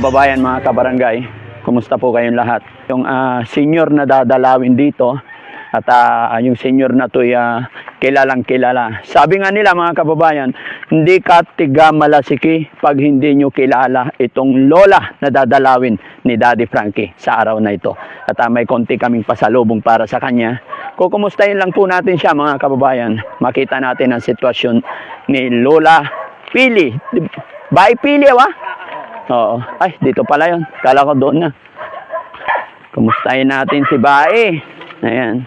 Babayan, mga kabarangay, kumusta po kayong lahat? Yung senior na dadalawin dito at yung senior na to kilalang kilala. Sabi nga nila, mga kababayan, hindi ka tiga malasiki pag hindi nyo kilala itong lola na dadalawin ni Daddy Frankie sa araw na ito. At may konti kaming pasalubong para sa kanya. Kukumustahin lang po natin siya, mga kababayan. Makita natin ang sitwasyon ni Lola Pili. Bay Pili, Oo. Ay, dito pala yun. Kala ko doon na. Kumustahin natin si Bae. Ayan.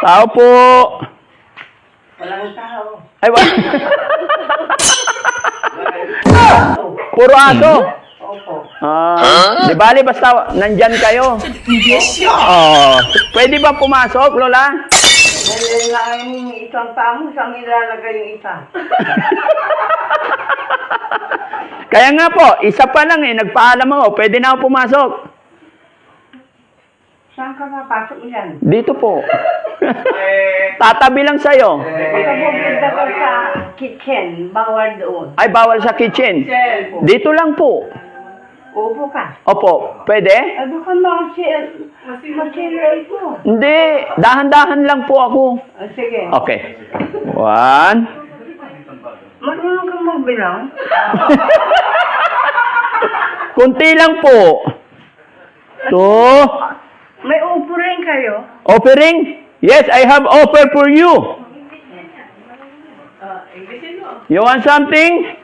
Tao po. Walang tao. Ay, wala. Puro aso. Opo. Di bali, basta nandyan kayo. Oh. Pwede ba pumasok, Lola? Dahil na yung isang tamo, saan ilalagay yung isa? Kaya nga po, isa pa lang nagpaalam ako, pwede na ako pumasok. Saan ka papasok yan? Dito po. Tatabi lang sa'yo. Pagkabugod ka sa kitchen, bawal doon. Ay, bawal sa kitchen. Dito lang po. Upo ka. Opo, pwede? Ano ka masira ito? Hindi, dahan-dahan lang po ako. Sige. Okay. 1. Marunong kang magbilang? Kunti lang po. 2. May upo rin kayo? Offering? Yes, I have offer for you. You want something?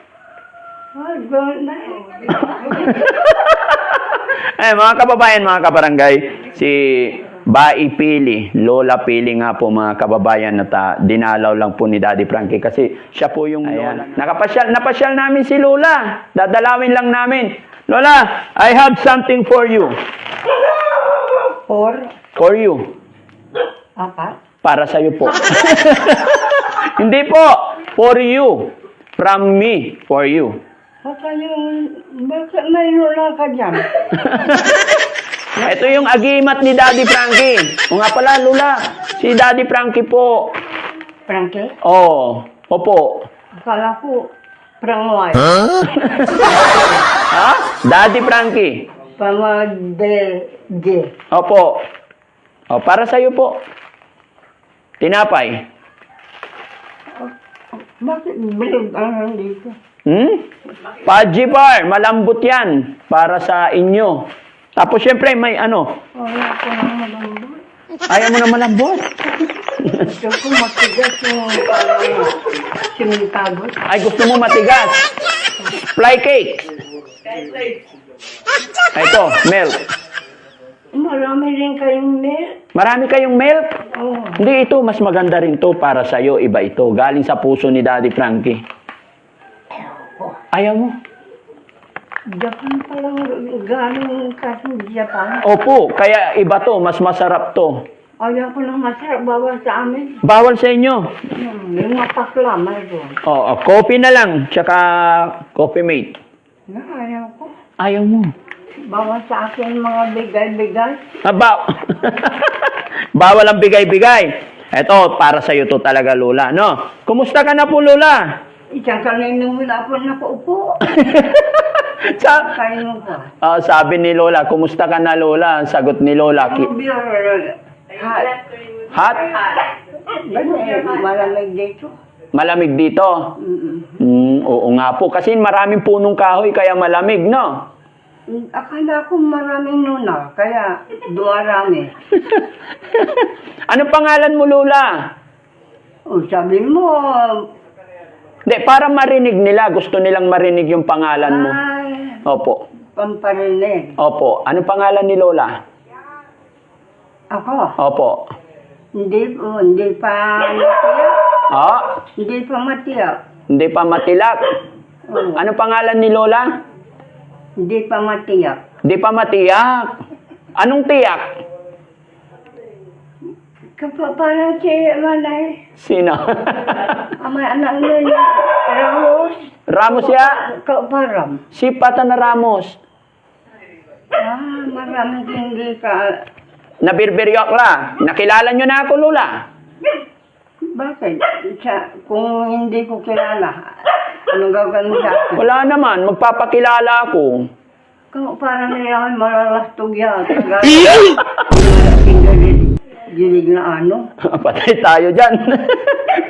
Ay, mga kababayan, mga kabarangay, si Bai Pili, Lola Pili nga po, mga kababayan, at dinalaw lang po ni Daddy Frankie kasi siya po yung Lola. Napasyal namin si Lola. Dadalawin lang namin. Lola, I have something for you. For you. Apat? Para sa iyo po. Hindi po. For you. From me. For you. Bakit may lola ka dyan? Ito yung agimat ni Daddy Frankie. O nga pala, Lola. Si Daddy Frankie po. Frankie? Oh. Opo. Akala ko, prangway. Ha? Daddy Frankie. Pamadege. Opo. O, para sa iyo po. Tinapay. Bakit bilog ang dito? Paji bar, malambot yan para sa inyo. Tapos syempre may ano. Wala ko nang malambot. Ayaw mo na malambot. Gusto ko matigas yung simintabot. Ay, gusto mo matigas. Fly cake. Ito, milk. Marami rin kayong milk. Marami kayong milk? Oo. Hindi, ito mas maganda rin to para sa iyo. Iba ito. Galing sa puso ni Daddy Frankie. Ayaw mo? Japan palang galing kasing Japan. Opo, kaya iba to. Mas masarap to. Ayaw ko lang masarap bawal sa amin. Bawal sa inyo. Yung mga pakla, mayroon. Oo, coffee na lang. Tsaka coffee mate. Ayaw ko. Ayaw mo. Bawal sa akin mga bigay-bigay. Bawal ang bigay-bigay. Eto, para sa iyo to talaga, Lola. No? Kumusta ka na po, Lola? Isang kanina wala po nakaupo. Kaya mo po. Sabi ni Lola, kumusta ka na, Lola? Sagot ni Lola. Hot? Malamig dito. Malamig dito? Oo nga po. Kasi maraming punong kahoy, kaya malamig, no? Akala ko maraming nuna, kaya dumarami. Anong pangalan mo, Lola? Sabi mo, Hindi, para marinig nila. Gusto nilang marinig yung pangalan mo. ay, Opo. pamparinig. Opo. Anong pangalan ni Lola? Ako, Opo. hindi pa matiyak. Hindi Hindi pa matiyak. Hindi pa matilak. Anong pangalan ni Lola? Hindi pa matiyak. Hindi pa matiyak. Anong tiyak? Parang si Malay. Sino? May anak nila, Ramos. Ramos ya? Kaparam. Si Patana Ramos. Maraming hindi ka. Nabirbiryok la. Nakilala nyo na ako, Lola. Bakit? Kung hindi ko kilala, anong gagawin sa akin? Wala naman, magpapakilala ako. Kung parang nila malalastog yan. Gilig na ano? Patay tayo dyan.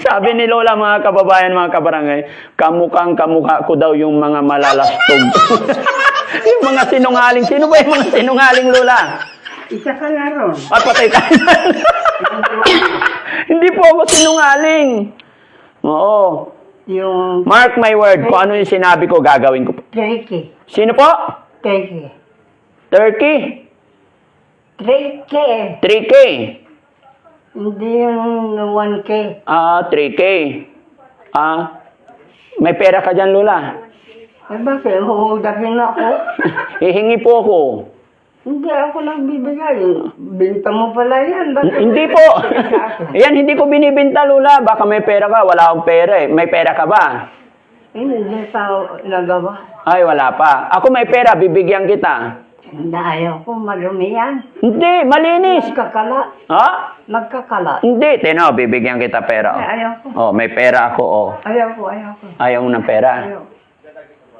Sabi ni Lola, mga kababayan, mga kabarangay, kamukha ko daw yung mga malalastog. Yung mga sinungaling. Sino ba yung mga sinungaling, Lola? Isa ka na ron. At patay tayo. Hindi po ako sinungaling. Oo. Yung Mark my word, kung ano yung sinabi ko, gagawin ko po. Tricky. Sino po? Tricky. Turkey? Tricky. 3K? Hindi yung 1K. 3K. May pera ka dyan, Lola? Eh bakit? Huhudakin ako. Hihingi po ako. Hindi ako nagbibigay. Binta mo pala yan. Bakit Hindi po. Yan, hindi ko binibinta, Lola. Baka may pera ka. Wala akong pera eh. May pera ka ba? Hindi pa nagawa. Ay, wala pa. Ako may pera. Bibigyan kita. Hindi, ayaw ko. Marumi yan. Hindi, malinis. Magkakala. Ha? Magkakala. Hindi. Tino, bibigyan kita pera. Ayaw ko. Oh, may pera ako. Oh. Ayaw ko, ayaw ko. Ayaw mo ng pera. Ayaw.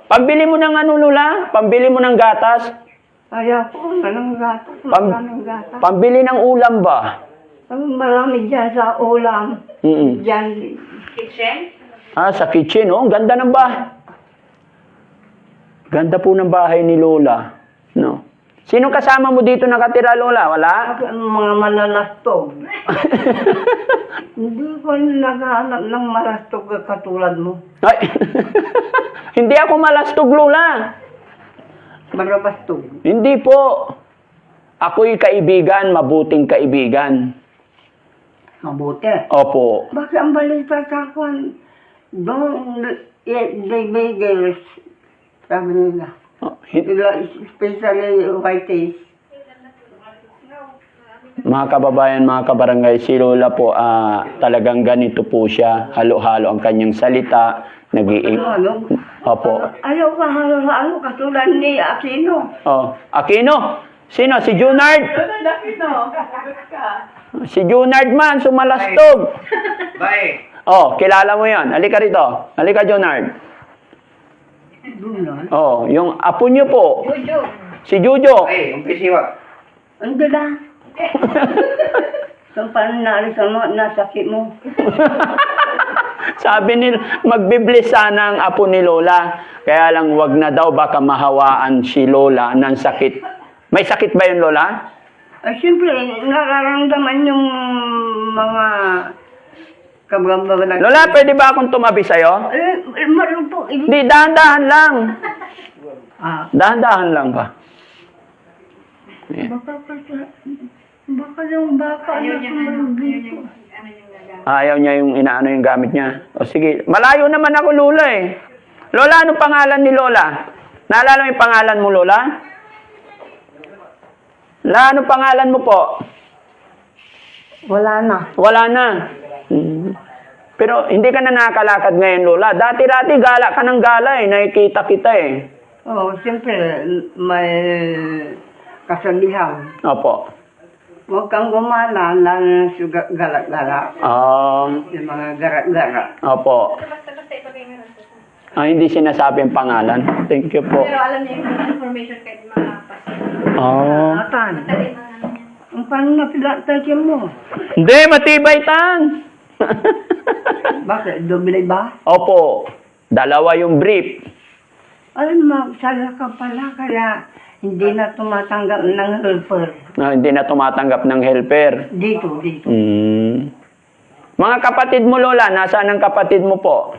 Pambili mo ng ano, Lola? Pambili mo ng gatas? Ayaw ko. Anong gata? Pam- Anong gata? Pambili ng ulam ba? Marami dyan sa ulam. Mm-mm. Dyan. Sa kitchen, oh. Ang ganda ng bahay. Ganda po ng bahay ni Lola. No. Sino kasama mo dito nakatira, Lola? Wala? Mga malalastog. Hindi ko naghahanap ng malastog katulad mo. Ay. Hindi ako malastog, Lola. Marabastog. Hindi po. Ako'y kaibigan, mabuting kaibigan. Mabuti. Opo. Bakit ang balita sa akin? Don't they beggars. Sabi nila. Oh, hin- Especially whiteys. Mga kababayan, mga kabarangay, si Lola po, talagang ganito po siya. Halo-halo ang kanyang salita. Ano? Opo. Ayaw ka halo-halo katulad ni Aquino. Oh, Aquino? Sino? Si Junard? Si Junard man, sumalastog. Bye. Oh, kilala mo yan. Halika rito. Halika, Junard. Doon Oh, yung apo niyo po. Jojo. Si Jojo. Bye. Umpisiwa. Hindi na. Kung paano naalis mo, nasakit mo. Sabi ni magbibless sana ang apo ni Lola. Kaya lang wag na daw baka mahawaan si Lola ng sakit. May sakit ba yun, Lola? Siyempre, nararamdaman yung mga kababalan. Lola, pwede ba akong tumabi sa'yo? Marupok. Hindi, dahan-dahan lang. Dahan-dahan lang ba? Baka yung baka na sumarugin ko. Ayaw niya yung inaano yung gamit niya. O sige, malayo naman ako, Lola eh. Lola, anong pangalan ni Lola? Naalala mo yung pangalan mo, Lola? Lola, anong pangalan mo po? Wala na. Wala na. Pero hindi ka na nakakalakad ngayon, Lola. Dati-dati gala ka ng gala eh. Nakikita kita eh. Oo, siyempre, may kasabihan. Opo. Huwag kang gumala, lalo na sa gara-gara. Yung mga gara-gara. Opo. Hindi sinasabi ang pangalan. Thank you po. Pero alam niyo yung information kahit mga pastor. Atan, ang paano napilatay mo? Hindi, matibay tan. Bakit? Doble ba? Opo. Dalawa yung brief. Alam mo, sala ka pala, kaya hindi na tumatanggap ng helper. Hindi na tumatanggap ng helper. Dito. Mga kapatid mo, Lola, nasaan ang kapatid mo po?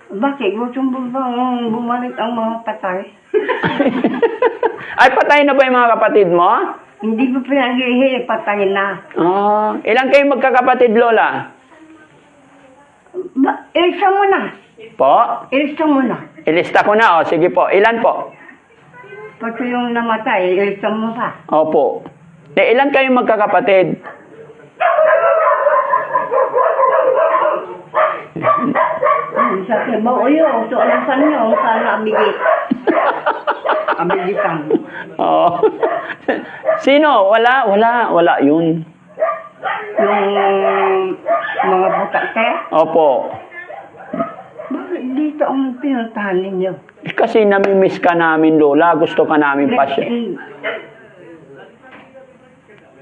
Bakit? Gusto mo bang bumalik ang mga patay? Ay, patay na ba yung mga kapatid mo? Hindi pa pinag-ihi, patay na. Ilan kayo magkakapatid, Lola? Ilsa mo na. Po? Ilsa mo na. Ilista ko na, o. Sige po. Ilan po? Pati yung namatay, ilsa mo pa. Opo. Ilan kayo magkakapatid? Sabi mo, uyo, so ano sa nyo, sana amigit. Amigitan. Oo. Sino? Wala yun. Yung Mga butate? Opo. Bakit dito ang pinuntahan ninyo? Kasi namimiss ka namin, Lola. Gusto ka namin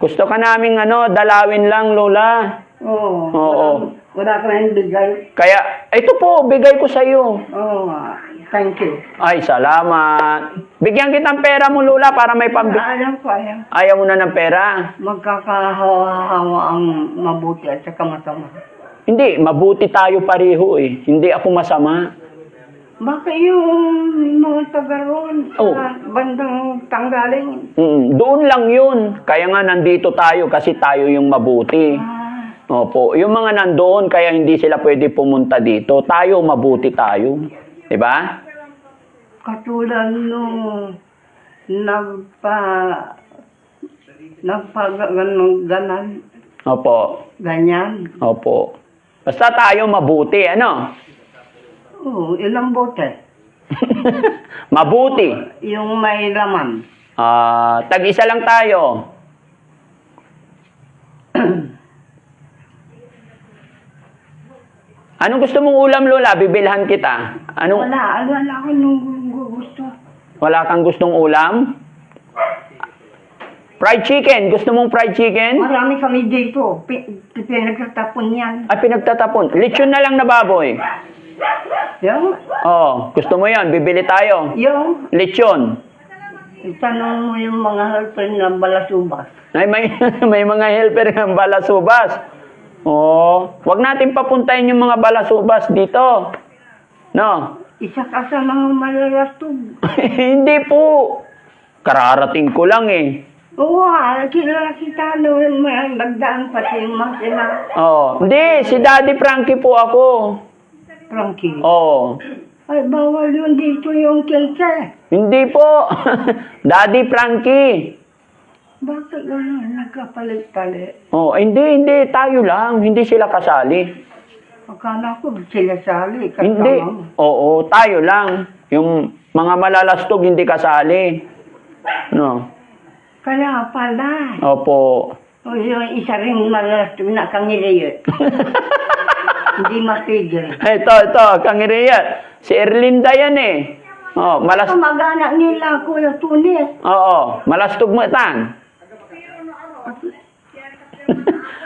Gusto ka namin dalawin lang, Lola. Oo. Oo. Wala ka nang bigay. Kaya, ito po, bigay ko sa iyo. Oo. Thank you. Ay, salamat. Bigyan kitang pera mo, Lola, para may Alam ko, ayaw. Ayaw mo na ng pera? Magkakahawa-hawa ang mabuti at saka masama. Hindi, mabuti tayo pareho eh. Hindi ako masama. Bakit yung mga taga roon Oh. sa bandang tanggaling? Doon lang yun. Kaya nga nandito tayo kasi tayo yung mabuti. Opo, yung mga nandoon kaya hindi sila pwede pumunta dito. Tayo, mabuti tayo. Diba? Katulad nung ganan, Opo. ganyan. Opo. Basta tayo mabuti, ano? Oo, ilang bote. Mabuti. Yung may laman. Tag-isa lang tayo. Anong gusto mong ulam, Lola? Bibilhan kita. Wala ako nung gusto. Wala kang gustong ulam? Fried chicken. Gusto mong fried chicken? Marami kami dito. Pinagtatapon yan. Ay, pinagtatapon. Lechon na lang na baboy. Yung, Gusto mo yan? Bibili tayo. Lechon. itanong mo yung mga helper ng balasubas. Ay, may mga helper ng balasubas. Wag natin papuntahin yung mga balasubas dito. No? Isa ka sa mga malalastog. Hindi po. Kararating ko lang eh. Oo, kilala kita noon, may nagdaan pati yung makina. Hindi, si Daddy Frankie po ako. Frankie. Oh. Ay, bawal yun dito yung kilse. Hindi po. Daddy Frankie. Bakit gano'n? Nagkapalit-palit. Hindi. Tayo lang. Hindi sila kasali. Akala ko sila sali. Kasama Hindi. mo. Oo, tayo lang. Yung mga malalastog hindi kasali. No. Kaya pala. Opo. O yung isa rin malalastog na kangiliyot. Hindi matigil. Ito, Kangiriyat. Si Erlinda yan eh. Kamag-anak nila, Kuya Tunis. Malastog mo tan.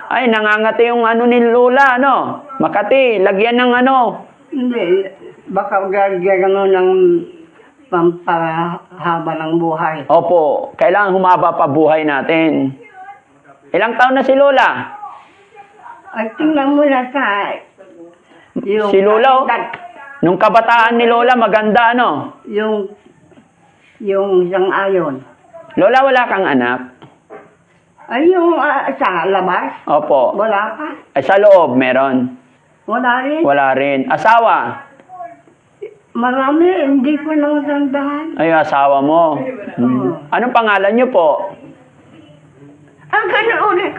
Ay, nangangati yung ni Lola, Makati, lagyan ng Hindi. Baka gagano ng pampahaba ng buhay. Opo, kailangan humaba pa buhay natin. Ilang taon na si Lola? Ay, tingnan mo na sa... Si Lola, nung kabataan ni Lola, maganda, Yung isang ayon. Lola, wala kang anak? Ay, yung sa labas? Opo. Wala ka? Ay, sa loob, meron? Wala rin? Wala rin. Asawa? Marami, hindi ko nang sandahan. Ay, asawa mo. Anong pangalan niyo po? Ulit.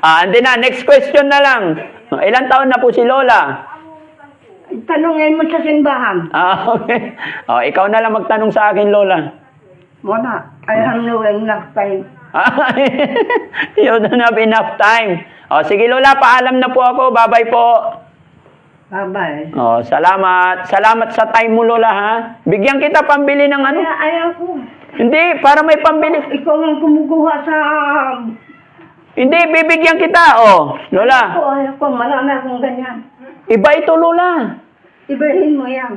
Hindi na. Next question na lang. Ilang taon na po si Lola? Tanungin mo sa simbahan. Okay. Ikaw na lang magtanong sa akin, Lola. Wala. I have no enough time. You don't have enough time. Sige, Lola. Paalam na po ako. Bye-bye po. Bye-bye. Salamat. Salamat sa time mo, Lola, ha? Bigyan kita pambili ng ano? Ayaw ko. Hindi, para may pambili. Ikaw ang kumukuha sa... Hindi, bibigyan kita, Lola. Ayaw ko. Marami akong ganyan. Iba ito, Lola. Ibahin mo yan.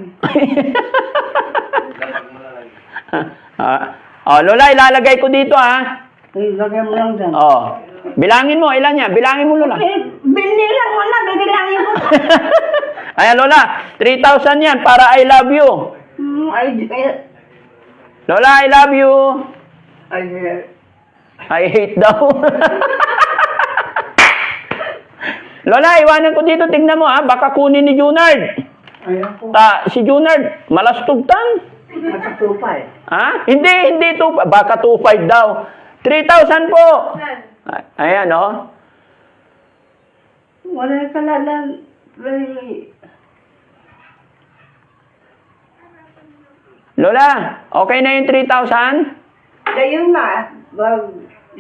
Lola, ilalagay ko dito, ha? Ilagay mo lang dyan. Bilangin mo, ilan yan? Bilangin mo, Lola. Binilang mo na, bibilangin mo. Ayan, Lola, 3,000 yan para I love you. Lola, I love you. I hate daw. Lola, iwanan ko dito. Tingnan mo, ha? Baka kunin ni Junard. Ayaw ko. Si Junard, malastugtan. Matutupay. Ha? Hindi. Baka 2,500 daw. 3,000 po. Ayan, Wala ka lang. Lola, okay na yung 3,000? Ngayon na.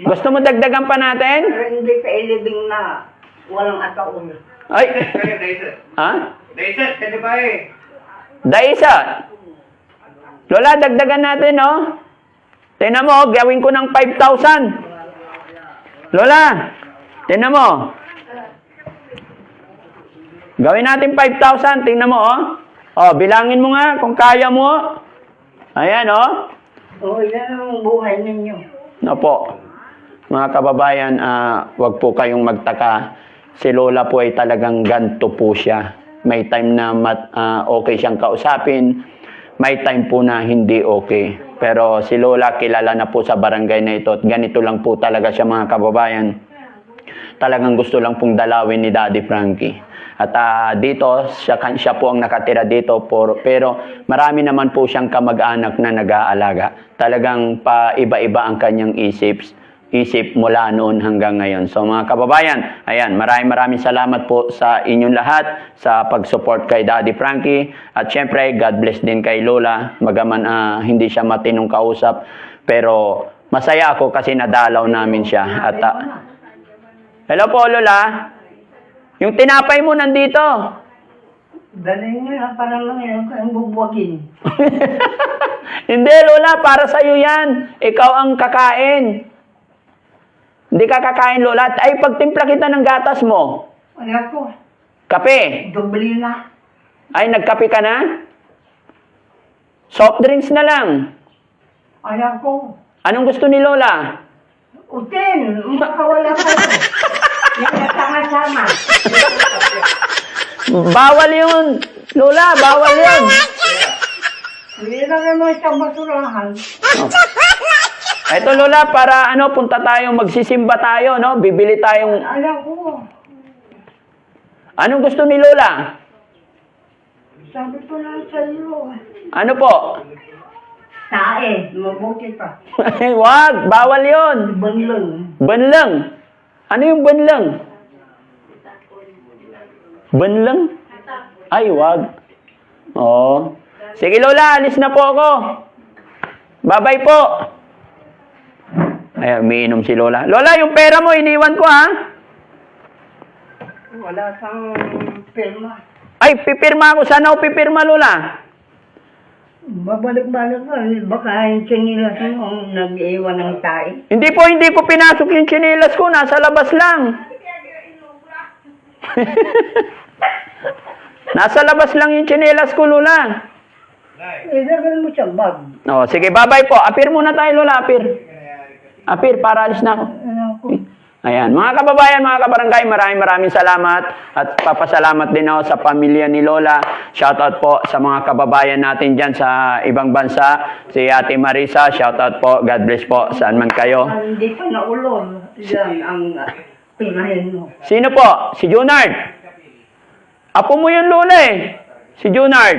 Gusto mo dagdagan pa natin? Pero hindi ka ilibing na. walang ataon. Ay, Kayo, Daiset. ha? Daiset, kayo ba eh? Daisa. Lola, dagdagan natin, no? Tingnan mo, gawin ko ng 5,000. Lola, tingnan mo. Gawin natin 5,000. Tingnan mo, oh. Oh, bilangin mo nga kung kaya mo. Ayan, oh. O, yan ang buhay ninyo. Opo. Mga kababayan, wag po kayong magtaka. Si Lola po ay talagang ganto po siya. May time na okay siyang kausapin. May time po na hindi okay. Pero si Lola kilala na po sa barangay na ito. At ganito lang po talaga siya, mga kababayan. Talagang gusto lang pong dalawin ni Daddy Frankie. At dito, siya po ang nakatira dito. Pero marami naman po siyang kamag-anak na nag-aalaga. Talagang iba-iba ang kanyang isip mula noon hanggang ngayon. So mga kababayan, ayan, maraming salamat po sa inyong lahat sa pag-support kay Daddy Frankie. At syempre, God bless din kay Lola. Magaman hindi siya matinong kausap. Pero masaya ako kasi nadalaw namin siya. At hello po, Lola. Yung tinapay mo nandito. Dali nga, parang lang yan, kayong bubuwagin. Hindi, Lola, para sa'yo yan. Ikaw ang kakain. Hindi ka kakain, Lola. Ay, pagtimpla kita ng gatas mo. Wala ko, Kape. dobli na. Ay, nagkape ka na? Soft drinks na lang. Wala ko. Anong gusto ni Lola? Utin, makawala ko. Yan na sama-sama. Bawal yun. Lola, bawal yun. Hindi na naman sa basurahan. Ito, Lola, para punta tayo, magsisimba tayo, no? Bibili tayong... Wala ko. Anong gusto ni Lola? Sabi ko lang sa iyo. Ano po? Tae, mabuti pa. Wag, bawal yun. Banlang. Banlang. Ano yung banlang? Banlang? Ay, wag. Oo. Sige, Lola, alis na po ako. Bye-bye po. Ay, umiinom si Lola. Lola, yung pera mo, iniwan ko, ha? Wala kang pirma. Ay, pipirma ako. Saan ako pipirma, Lola? Babalik-balik ka. Baka yung sinilas mo ang nag-iwan ng tae. Hindi ko pinasok yung tsinelas ko. Nasa labas lang. Nasa labas lang yung tsinelas ko, Lola. Ilagay mo sa bag. Oh, sige, bye-bye po. Apir muna tayo, Lola. Apir, para alis na ako. Ano ko? Ayan, mga kababayan, mga kabarangay, maraming salamat at papasalamat din ako sa pamilya ni Lola. Shoutout po sa mga kababayan natin dyan sa ibang bansa. Si Ate Marisa, shoutout po. God bless po, saan man kayo. Hindi pa naulol. Yan ang pinahin mo. Sino po? Si Junard. Apo mo yung Lola eh. Si Junard.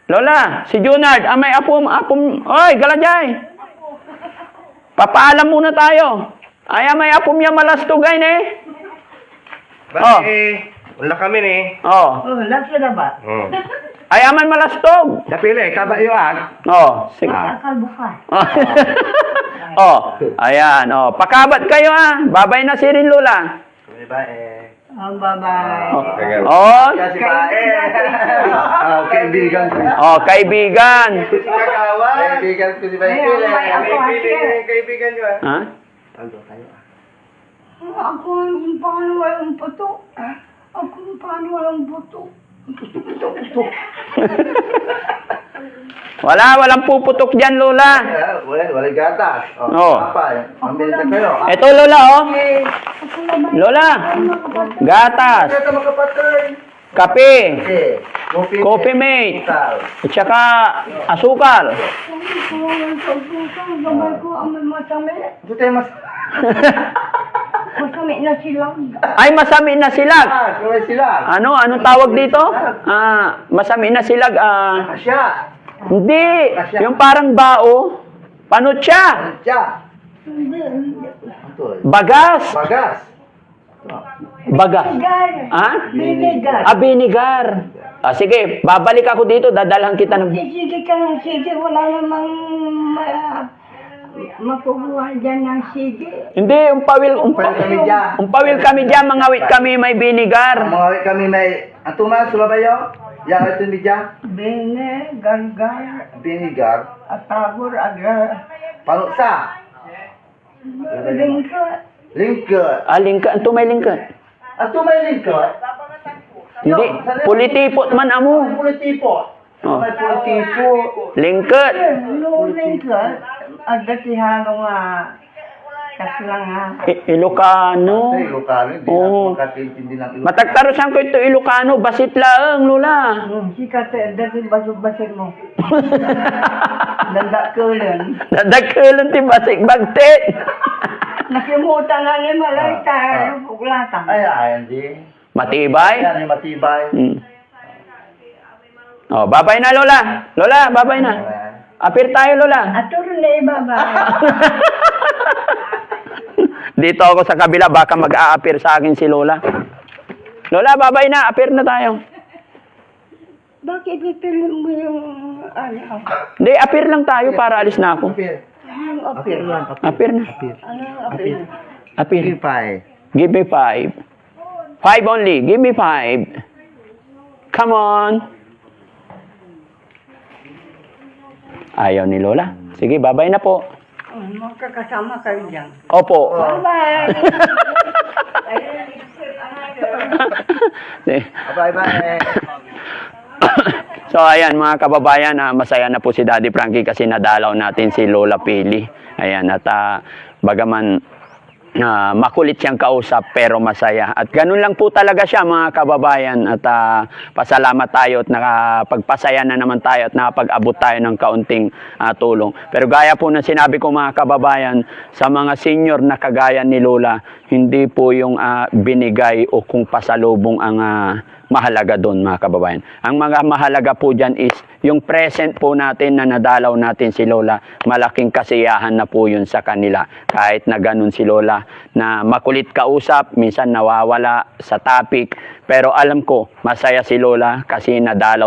Lola, si Junard. May apom. Oy, galajay. Papaalam muna tayo. Ay, may apom niya malastugay eh. Ba wala kami ni. Oh. Oh, laki na ba? Ay, aman malastog. Napili, kabayo Oh, sige. Akal buka. Oh, ayan. Oh, pakabat kayo Babay na si rin Lola. Bye. Bye-bye. Oh. Kasi kaibigan ko. Oh, kaibigan. Kagawa. Kaibigan ko si Baipil. Kaibigan nyo Ha? Ako yung paano walang puto. Ako yung paano walang puto. Walang puputok dyan, Lola. Wala gatas. Oh. Mamili ka kayo. Ito, Lola, oh. Lola, gatas, Ito makapatay. kape, Coffee. coffee mate, at saka asukal. Gamay ko ang masami. Ito tayo mas... Masami na silang. Ay, masami na silag. Kaway sila. Anong tawag dito? Masami na silag. Asya. Hindi. Yung parang bao. Panutya. Asya. Hindi. Bagas. Bagas. Bagas. Vinegar. Ha? Vinegar. Vinegar. Sige, babalik ako dito. Dadalhan kita ng... Sige ka ng sige. Wala namang makukuha dyan ng sige. Hindi, umpawil kami dyan, mga wit kami may binigar. Mga kami may, ang tumas, sumabayo? Yang ito media? Bene, gargar, Vinegar. atagor, agar, Panuksa. lingkot. Lingkod. Lingka, ito may lingka. Ato may lingkod? Hindi, pulitipot man amo. Pulitipo. Oh. May pulitipo. Lingkot. No lingkot, agatihano nga, kaslangan. Ilocano. Ay, Ilocano. Hindi Oo. na makatintindi ng Ilocano. Matagtarosan ko ito Ilocano, basit laang, Lola. Si kate, dati basog-basig mo. Nanda ko lang. Nadagkulon ti basik bagtit. Nakimutan na ni Malay tayo, buklatan. Ay, ayan di. Matibay. Yan, yung matibay. Hmm. Oh, babay na, Lola. Lola, babay na. Apir tayo, Lola. Aturo na ibaba. Dito ako sa kabila, baka mag-a-appear sa akin si Lola. Lola, babay na. Appear na tayo. Bakit ipilin mo yung ano? Hindi, appear lang tayo para alis na ako. Anong apil? Appear na. Anong apil? Appear. Pipay. Give me 5. 5 only. Give me 5. Come on. Ayaw ni Lola. Sige, babay na po. Magkakasama kayo dyan. Opo. Bye-bye! Bye-bye. So ayan mga kababayan, masaya na po si Daddy Frankie kasi nadalaw natin si Lola Pili. Ayan, at bagaman makulit siyang kausap pero masaya. At ganun lang po talaga siya mga kababayan. At pasalamat tayo at nakapagpasaya na naman tayo at nakapag-abot tayo ng kaunting tulong. Pero gaya po na sinabi ko mga kababayan, sa mga senior na kagaya ni Lola, hindi po yung binigay o kung pasalubong ang mahalaga doon mga kababayan. Ang mga mahalaga po dyan is yung present po natin na nadalaw natin si Lola. Malaking kasiyahan na po yun sa kanila. Kahit na ganun si Lola na makulit kausap, minsan nawawala sa topic. Pero alam ko, masaya si Lola kasi nadalaw